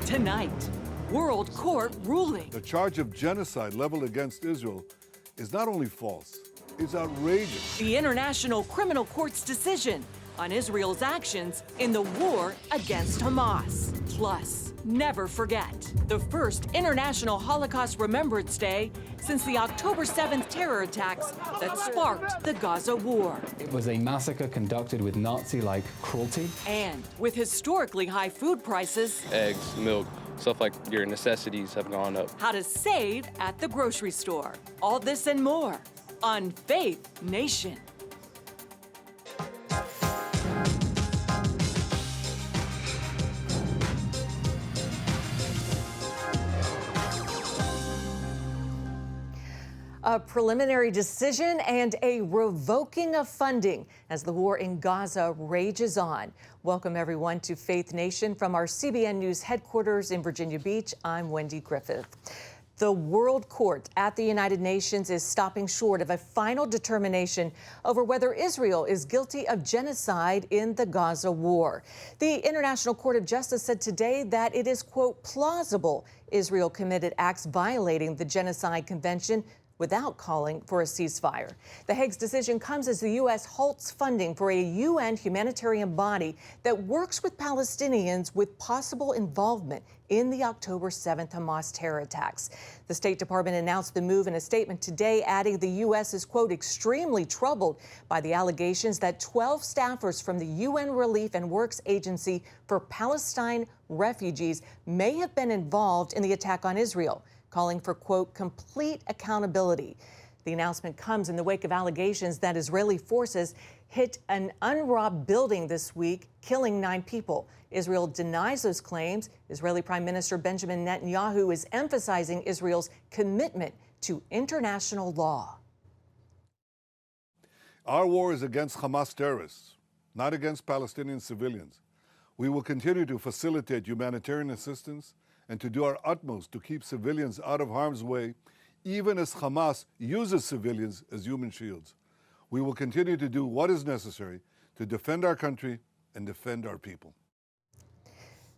Tonight, World Court ruling. The charge of genocide leveled against Israel is not only false, it's outrageous. The International Criminal Court's decision on Israel's actions in the war against Hamas. Plus, never forget, the first International Holocaust Remembrance Day since the October 7th terror attacks that sparked the Gaza war. It was a massacre conducted with Nazi-like cruelty. And with historically high food prices, eggs, milk, stuff like your necessities have gone up. How to save at the grocery store. All this and more on Faith Nation. A preliminary decision and a revoking of funding as the war in Gaza rages on. Welcome, everyone, to Faith Nation from our CBN News headquarters in Virginia Beach. I'm Wendy Griffith. The World Court at the United Nations is stopping short of a final determination over whether Israel is guilty of genocide in the Gaza war. The International Court of Justice said today that it is, quote, plausible Israel committed acts violating the Genocide Convention without calling for a ceasefire. The Hague's decision comes as the U.S. halts funding for a UN humanitarian body that works with Palestinians with possible involvement in the October 7th Hamas terror attacks. The State Department announced the move in a statement today, adding the U.S. is, quote, extremely troubled by the allegations that 12 staffers from the UN Relief and Works Agency for Palestine Refugees may have been involved in the attack on Israel, calling for, quote, complete accountability. The announcement comes in the wake of allegations that Israeli forces hit an UNRWA building this week, killing 9 people. Israel denies those claims. Israeli Prime Minister Benjamin Netanyahu is emphasizing Israel's commitment to international law. Our war is against Hamas terrorists, not against Palestinian civilians. We will continue to facilitate humanitarian assistance and to do our utmost to keep civilians out of harm's way, even as Hamas uses civilians as human shields. We will continue to do what is necessary to defend our country and defend our people.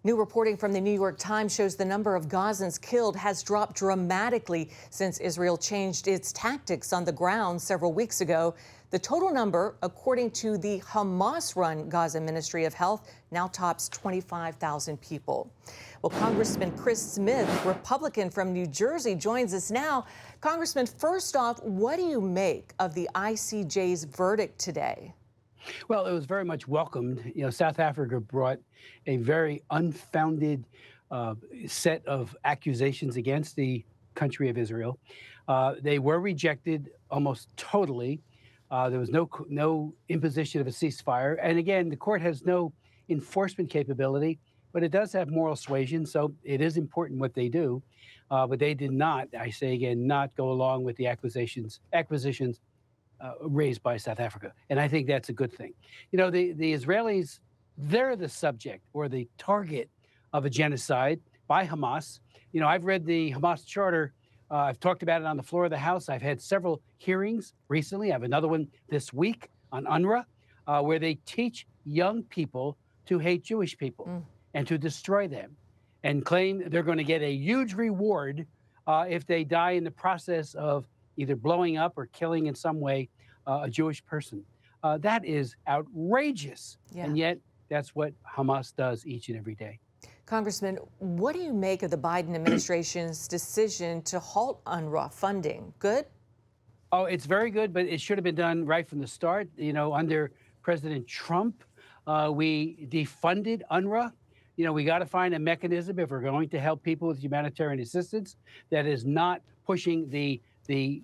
New reporting from the New York Times shows the number of Gazans killed has dropped dramatically since Israel changed its tactics on the ground several weeks ago. The total number, according to the Hamas-run Gaza Ministry of Health, now tops 25,000 people. Well, Congressman Chris Smith, Republican from New Jersey, joins us now. Congressman, first off, what do you make of the ICJ's verdict today? Well, it was very much welcomed. You know, South Africa brought a very unfounded set of accusations against the country of Israel. They were rejected almost totally. There was no imposition of a ceasefire. And again, the court has no enforcement capability, but it does have moral suasion, so it is important what they do. But they did not, I say again, not go along with the acquisitions raised by South Africa. And I think that's a good thing. You know, the Israelis, they're the subject or the target of a genocide by Hamas. You know, I've read the Hamas charter. I've talked about it on the floor of the House. I've had several hearings recently. I have another one this week on UNRWA, where they teach young people to hate Jewish people and to destroy them, and claim they're going to get a huge reward if they die in the process of either blowing up or killing in some way a Jewish person. That is outrageous. Yeah. And yet that's what Hamas does each and every day. Congressman, what do you make of the Biden administration's decision to halt UNRWA funding? Good? Oh, it's very good, but it should have been done right from the start. You know, under President Trump, we defunded UNRWA. You know, we got to find a mechanism if we're going to help people with humanitarian assistance that is not pushing the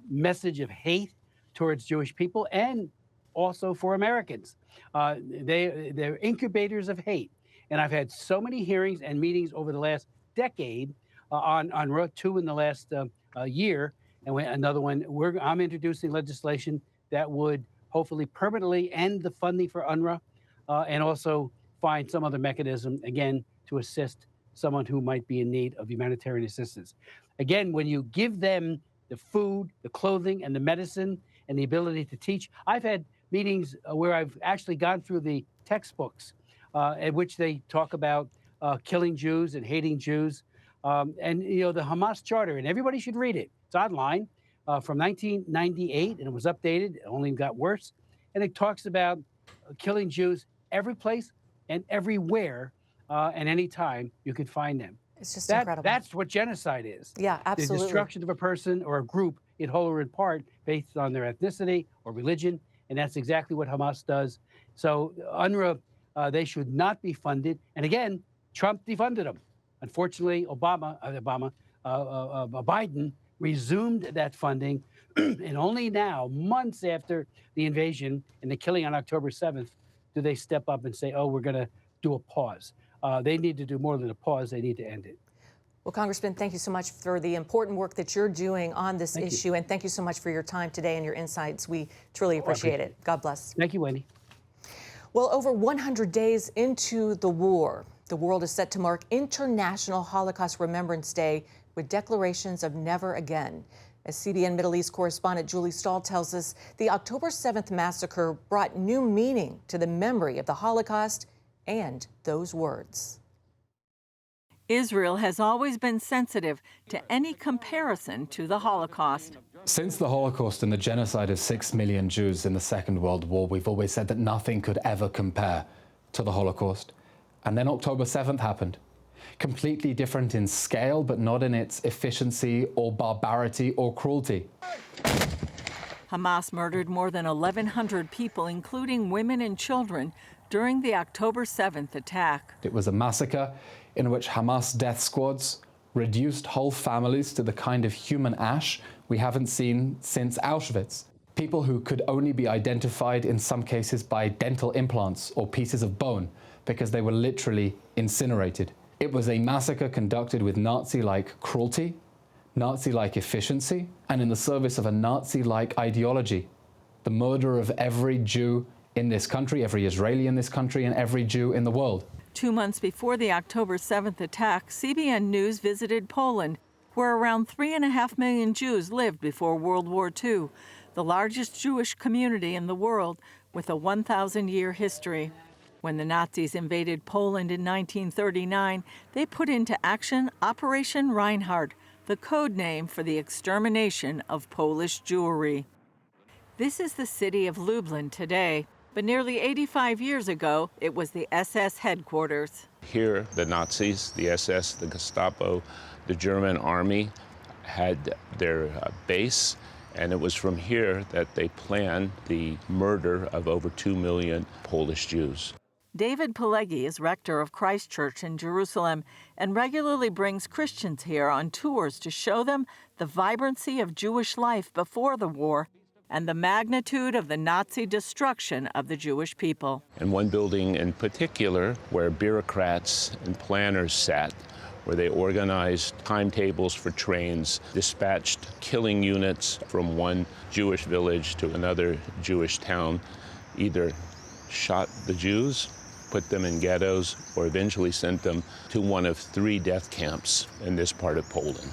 message of hate towards Jewish people and also for Americans. They're incubators of hate. And I've had so many hearings and meetings over the last decade on UNRWA, 2 in the last year, and another one. I'm introducing legislation that would hopefully permanently end the funding for UNRWA and also find some other mechanism, again, to assist someone who might be in need of humanitarian assistance. Again, when you give them the food, the clothing, and the medicine, and the ability to teach. I've had meetings where I've actually gone through the textbooks at which they talk about killing Jews and hating Jews. And, you know, the Hamas Charter, and everybody should read it. It's online from 1998, and it was updated. It only got worse. And it talks about killing Jews every place and everywhere and any time you could find them. It's just incredible. That's what genocide is. Yeah, absolutely. The destruction of a person or a group in whole or in part based on their ethnicity or religion. And that's exactly what Hamas does. So UNRWA, they should not be funded. And again, Trump defunded them. Unfortunately, Biden resumed that funding. And only now, months after the invasion and the killing on October 7th, do they step up and say, oh, we're going to do a pause. They need to do more than a pause. They need to end it. Well, Congressman, thank you so much for the important work that you're doing on this issue. And thank you so much for your time today and your insights. We truly appreciate it. God bless. Thank you, Wendy. Well, over 100 days into the war, the world is set to mark International Holocaust Remembrance Day with declarations of never again. As CBN Middle East correspondent Julie Stahl tells us, the October 7th massacre brought new meaning to the memory of the Holocaust and those words. Israel has always been sensitive to any comparison to the Holocaust. Since the Holocaust and the genocide of 6 million Jews in the Second World War, we've always said that nothing could ever compare to the Holocaust. And then October 7th happened. Completely different in scale, but not in its efficiency or barbarity or cruelty. Hamas murdered more than 1,100 people, including women and children, during the October 7th attack. It was a massacre in which Hamas death squads reduced whole families to the kind of human ash we haven't seen since Auschwitz. People who could only be identified in some cases by dental implants or pieces of bone because they were literally incinerated. It was a massacre conducted with Nazi-like cruelty, Nazi-like efficiency, and in the service of a Nazi-like ideology. The murder of every Jew in this country, every Israeli in this country, and every Jew in the world. 2 months before the October 7th attack, CBN News visited Poland, where around 3.5 million Jews lived before World War II, the largest Jewish community in the world with a 1,000-year history. When the Nazis invaded Poland in 1939, they put into action Operation Reinhard, the code name for the extermination of Polish Jewry. This is the city of Lublin today, but nearly 85 years ago, it was the SS headquarters. Here, the Nazis, the SS, the Gestapo, the German army had their base, and it was from here that they planned the murder of over 2 million Polish Jews. David Pileggi is rector of Christ Church in Jerusalem and regularly brings Christians here on tours to show them the vibrancy of Jewish life before the war and the magnitude of the Nazi destruction of the Jewish people. And one building in particular where bureaucrats and planners sat, where they organized timetables for trains, dispatched killing units from one Jewish village to another Jewish town, either shot the Jews, put them in ghettos, or eventually sent them to one of 3 death camps in this part of Poland.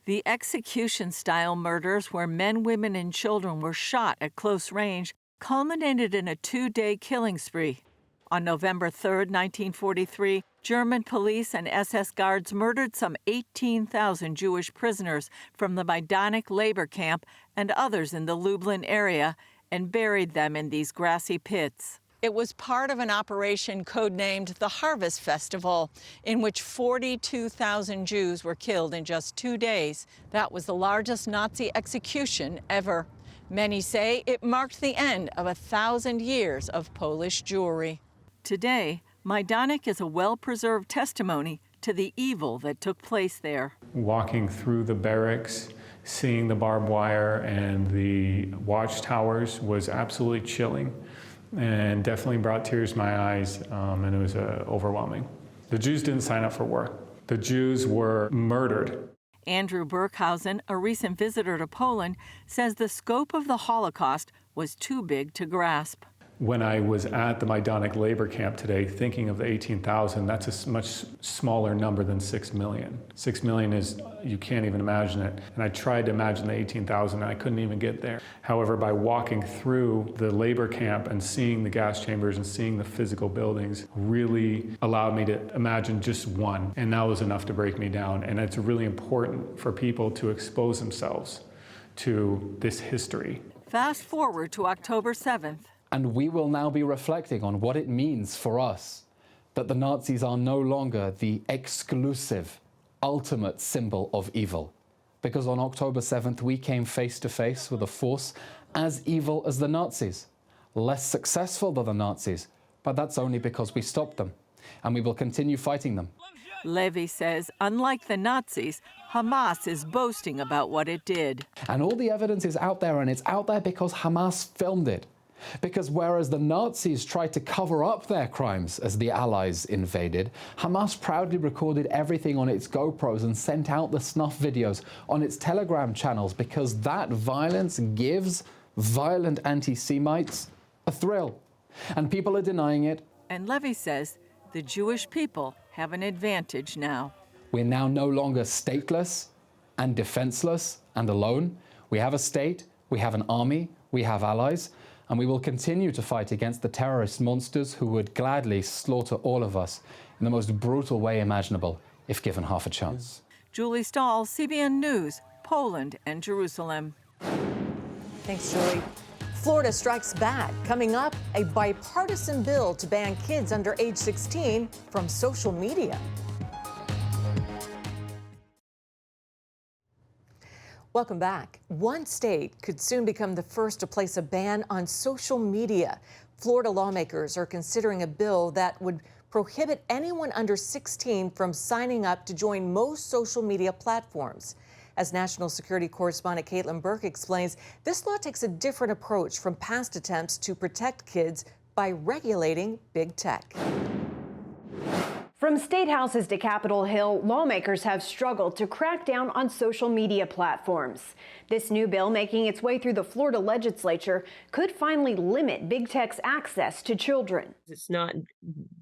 The execution-style murders where men, women, and children were shot at close range culminated in a 2-day killing spree. On November 3, 1943, German police and SS guards murdered some 18,000 Jewish prisoners from the Majdanek labor camp and others in the Lublin area and buried them in these grassy pits. It was part of an operation codenamed the Harvest Festival, in which 42,000 Jews were killed in just 2 days. That was the largest Nazi execution ever. Many say it marked the end of 1,000 years of Polish Jewry. Today, Majdanek is a well-preserved testimony to the evil that took place there. Walking through the barracks, seeing the barbed wire and the watchtowers was absolutely chilling, and definitely brought tears to my eyes, and it was overwhelming. The Jews didn't sign up for war. The Jews were murdered. Andrew Burkhausen, a recent visitor to Poland, says the scope of the Holocaust was too big to grasp. When I was at the Majdanek labor camp today, thinking of the 18,000, that's a much smaller number than 6 million. 6 million is, you can't even imagine it. And I tried to imagine the 18,000 and I couldn't even get there. However, by walking through the labor camp and seeing the gas chambers and seeing the physical buildings really allowed me to imagine just one. And that was enough to break me down. And it's really important for people to expose themselves to this history. Fast forward to October 7th. And we will now be reflecting on what it means for us that the Nazis are no longer the exclusive, ultimate symbol of evil. Because on October 7th, we came face to face with a force as evil as the Nazis, less successful than the Nazis, but that's only because we stopped them, and we will continue fighting them. Levy says, unlike the Nazis, Hamas is boasting about what it did. And all the evidence is out there, and it's out there because Hamas filmed it. Because whereas the Nazis tried to cover up their crimes as the Allies invaded, Hamas proudly recorded everything on its GoPros and sent out the snuff videos on its Telegram channels because that violence gives violent anti-Semites a thrill. And people are denying it. And Levy says the Jewish people have an advantage now. We're now no longer stateless and defenseless and alone. We have a state, we have an army, we have allies, and we will continue to fight against the terrorist monsters who would gladly slaughter all of us in the most brutal way imaginable if given half a chance. Julie Stahl, CBN News, Poland and Jerusalem. Thanks, Julie. Florida strikes back. Coming up, a bipartisan bill to ban kids under age 16 from social media. Welcome back. One state could soon become the first to place a ban on social media. Florida lawmakers are considering a bill that would prohibit anyone under 16 from signing up to join most social media platforms. As national security correspondent Caitlin Burke explains, this law takes a different approach from past attempts to protect kids by regulating big tech. From state houses to Capitol Hill, lawmakers have struggled to crack down on social media platforms. This new bill making its way through the Florida legislature could finally limit big tech's access to children. It's not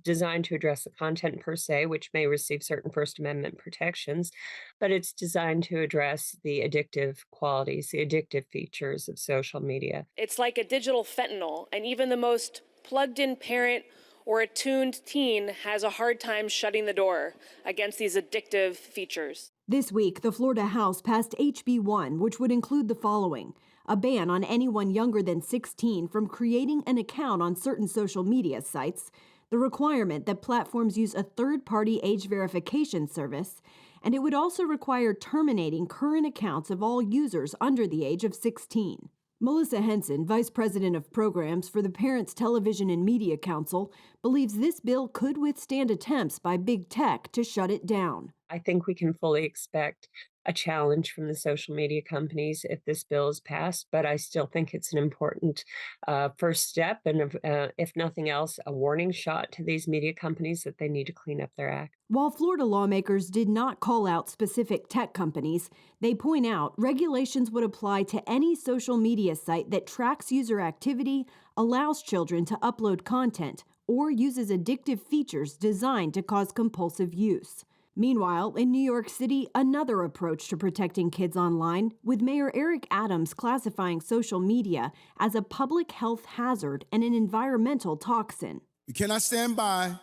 designed to address the content per se, which may receive certain First Amendment protections, but it's designed to address the addictive qualities, the addictive features of social media. It's like a digital fentanyl, and even the most plugged-in parent or attuned teen has a hard time shutting the door against these addictive features. This week, the Florida House passed HB 1, which would include the following: a ban on anyone younger than 16 from creating an account on certain social media sites, the requirement that platforms use a third-party age verification service, and it would also require terminating current accounts of all users under the age of 16. Melissa Henson, Vice President of Programs for the Parents Television and Media Council, believes this bill could withstand attempts by big tech to shut it down. I think we can fully expect a challenge from the social media companies if this bill is passed, but I still think it's an important first step, and if nothing else, a warning shot to these media companies that they need to clean up their act. While Florida lawmakers did not call out specific tech companies, they point out regulations would apply to any social media site that tracks user activity, allows children to upload content, or uses addictive features designed to cause compulsive use. Meanwhile, in New York City, another approach to protecting kids online, with Mayor Eric Adams classifying social media as a public health hazard and an environmental toxin. We cannot stand by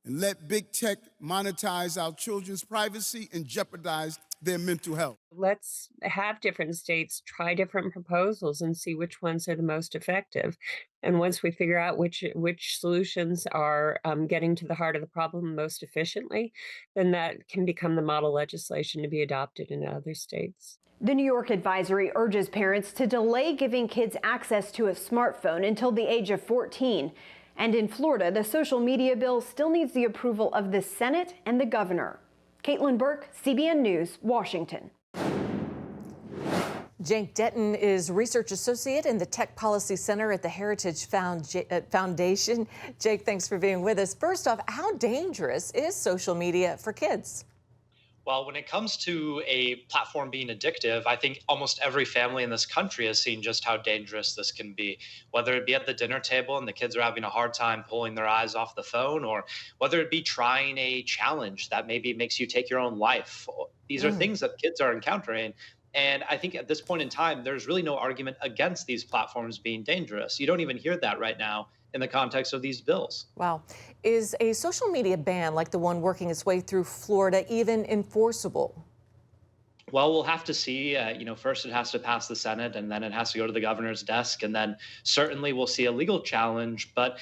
and let big tech monetize our children's privacy and jeopardize their mental health. Let's have different states try different proposals and see which ones are the most effective. And once we figure out which solutions are getting to the heart of the problem most efficiently, then that can become the model legislation to be adopted in other states. The New York advisory urges parents to delay giving kids access to a smartphone until the age of 14. And in Florida, the social media bill still needs the approval of the Senate and the governor. Caitlin Burke, CBN News, Washington. Jake Deton is Research Associate in the Tech Policy Center at the Heritage Foundation. Jake, thanks for being with us. First off, how dangerous is social media for kids? Well, when it comes to a platform being addictive, I think almost every family in this country has seen just how dangerous this can be, whether it be at the dinner table and the kids are having a hard time pulling their eyes off the phone, or whether it be trying a challenge that maybe makes you take your own life. These are things that kids are encountering. And I think at this point in time, there's really no argument against these platforms being dangerous. You don't even hear that right now in the context of these bills. Wow. Is a social media ban like the one working its way through Florida even enforceable? Well, we'll have to see. First it has to pass the Senate, and then it has to go to the governor's desk, and then certainly we'll see a legal challenge. But,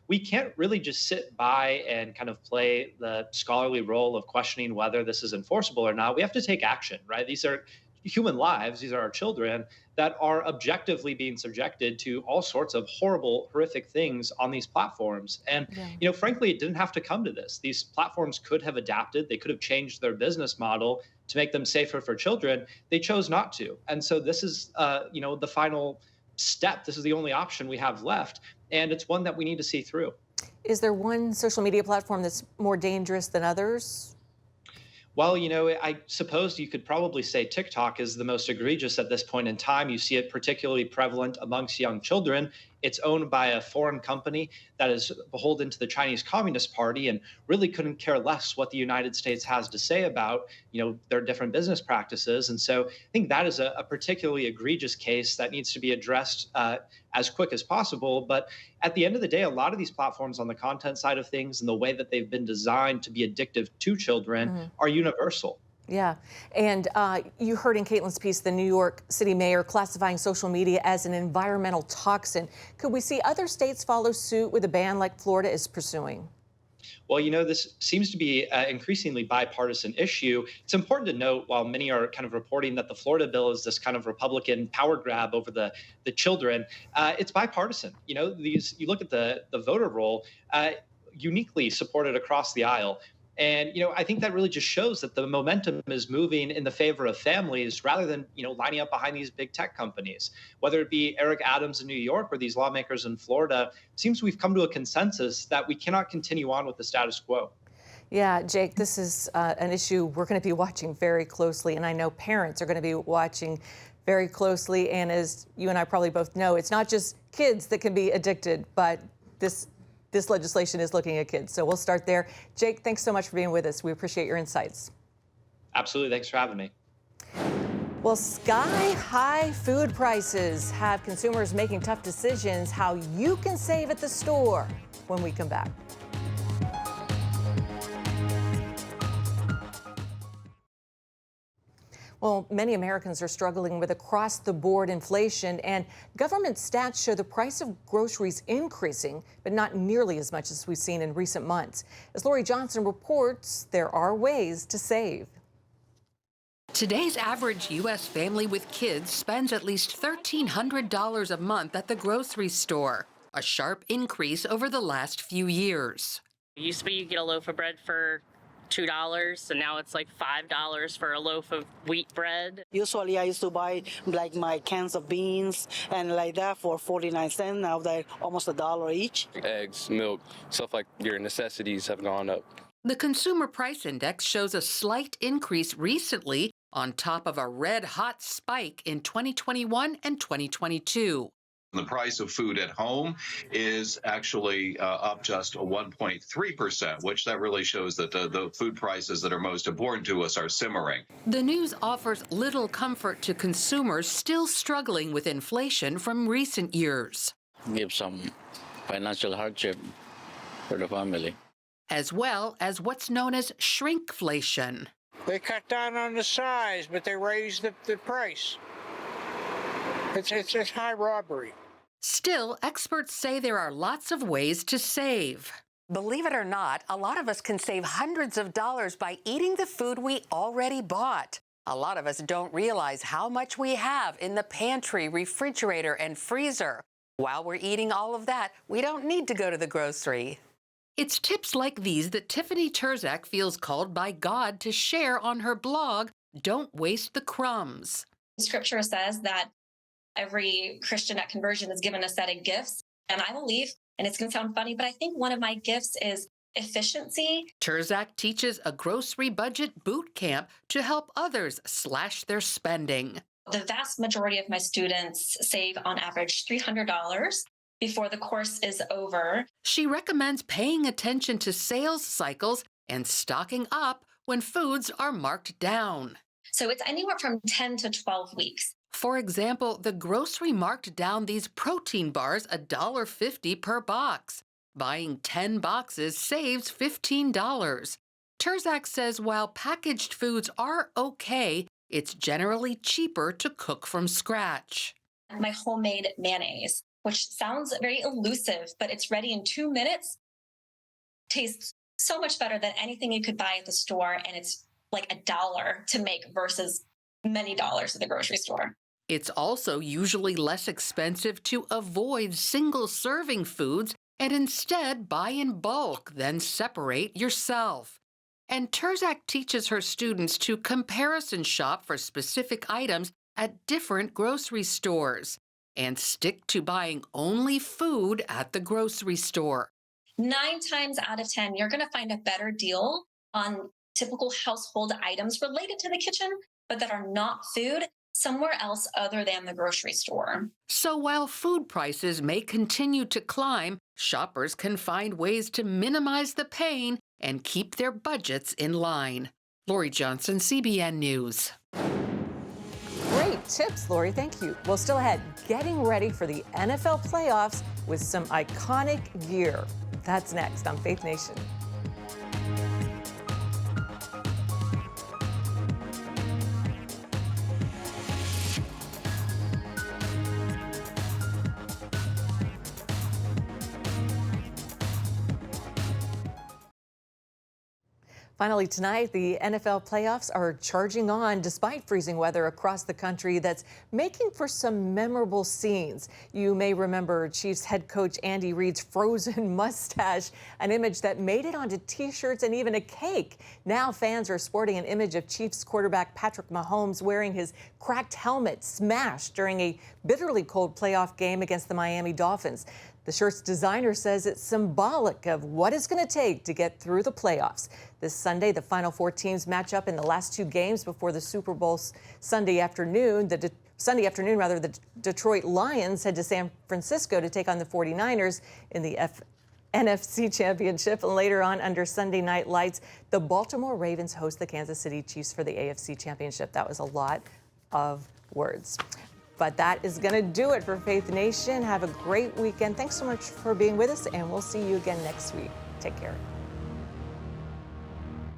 we can't really just sit by and kind of play the scholarly role of questioning whether this is enforceable or not. We have to take action, right? These are human lives. These are our children that are objectively being subjected to all sorts of horrible, horrific things on these platforms. And, frankly, it didn't have to come to this. These platforms could have adapted. They could have changed their business model to make them safer for children. They chose not to. And so this is, the final step. This is the only option we have left. And it's one that we need to see through. Is there one social media platform that's more dangerous than others? Well, I suppose you could probably say TikTok is the most egregious at this point in time. You see it particularly prevalent amongst young children. It's owned by a foreign company that is beholden to the Chinese Communist Party and really couldn't care less what the United States has to say about, their different business practices. And so I think that is a particularly egregious case that needs to be addressed as quick as possible. But at the end of the day, a lot of these platforms on the content side of things and the way that they've been designed to be addictive to children are universal. Yeah. And you heard in Caitlin's piece, the New York City mayor classifying social media as an environmental toxin. Could we see other states follow suit with a ban like Florida is pursuing? Well, this seems to be an increasingly bipartisan issue. It's important to note, while many are kind of reporting that the Florida bill is this kind of Republican power grab over the children, it's bipartisan. You look at the voter roll, uniquely supported across the aisle. And, I think that really just shows that the momentum is moving in the favor of families rather than, lining up behind these big tech companies. Whether it be Eric Adams in New York or these lawmakers in Florida, it seems we've come to a consensus that we cannot continue on with the status quo. Yeah, Jake, this is an issue we're going to be watching very closely. And I know parents are going to be watching very closely. And as you and I probably both know, it's not just kids that can be addicted, but this legislation is looking at kids. So we'll start there. Jake, thanks so much for being with us. We appreciate your insights. Absolutely. Thanks for having me. Well, sky-high food prices have consumers making tough decisions. How you can save at the store when we come back. Well, many Americans are struggling with across-the-board inflation, and government stats show the price of groceries increasing, but not nearly as much as we've seen in recent months. As Lori Johnson reports, there are ways to save. Today's average U.S. family with kids spends at least $1,300 a month at the grocery store, a sharp increase over the last few years. It used to be you get a loaf of bread for $2, and now it's like $5 for a loaf of wheat bread. Usually I used to buy like my cans of beans and like that for 49 cents. Now they're almost $1 each. Eggs, milk, stuff like your necessities have gone up. The Consumer Price Index shows a slight increase recently on top of a red-hot spike in 2021 and 2022. The price of food at home is actually up just 1.3%, which that really shows that the food prices that are most important to us are simmering. The news offers little comfort to consumers still struggling with inflation from recent years. Give some financial hardship for the family. As well as what's known as shrinkflation. They cut down on the size, but they raised the price. It's high robbery. Still, experts say there are lots of ways to save. Believe it or not, a lot of us can save hundreds of dollars by eating the food we already bought. A lot of us don't realize how much we have in the pantry, refrigerator, and freezer. While we're eating all of that, we don't need to go to the grocery. It's tips like these that Tiffany Terzak feels called by God to share on her blog, Don't Waste the Crumbs. Scripture says that every Christian at conversion is given a set of gifts. And I believe, and it's going to sound funny, but I think one of my gifts is efficiency. Terzak teaches a grocery budget boot camp to help others slash their spending. The vast majority of my students save on average $300 before the course is over. She recommends paying attention to sales cycles and stocking up when foods are marked down. So it's anywhere from 10 to 12 weeks. For example, the grocery marked down these protein bars $1.50 per box. Buying 10 boxes saves $15. Terzak says while packaged foods are okay, it's generally cheaper to cook from scratch. My homemade mayonnaise, which sounds very elusive, but it's ready in 2 minutes, tastes so much better than anything you could buy at the store, and it's like $1 to make versus many dollars at the grocery store. It's also usually less expensive to avoid single-serving foods and instead buy in bulk, then separate yourself. And Terzak teaches her students to comparison shop for specific items at different grocery stores and stick to buying only food at the grocery store. 9 times out of 10, you're going to find a better deal on typical household items related to the kitchen, but that are not food, somewhere else other than the grocery store. So while food prices may continue to climb, shoppers can find ways to minimize the pain and keep their budgets in line. Lori Johnson, CBN News. Great tips, Lori. Thank you. Well, still ahead, getting ready for the NFL playoffs with some iconic gear. That's next on Faith Nation. Finally tonight, the NFL playoffs are charging on despite freezing weather across the country that's making for some memorable scenes. You may remember Chiefs head coach Andy Reid's frozen mustache, an image that made it onto T-shirts and even a cake. Now fans are sporting an image of Chiefs quarterback Patrick Mahomes wearing his cracked helmet smashed during a bitterly cold playoff game against the Miami Dolphins. The shirt's designer says it's symbolic of what it's going to take to get through the playoffs. This Sunday, the Final Four teams match up in the last 2 games before the Super Bowl Sunday afternoon. The Detroit Lions head to San Francisco to take on the 49ers in the NFC Championship. And later on, under Sunday night lights, the Baltimore Ravens host the Kansas City Chiefs for the AFC Championship. That was a lot of words. But that is going to do it for Faith Nation. Have a great weekend. Thanks so much for being with us, and we'll see you again next week. Take care.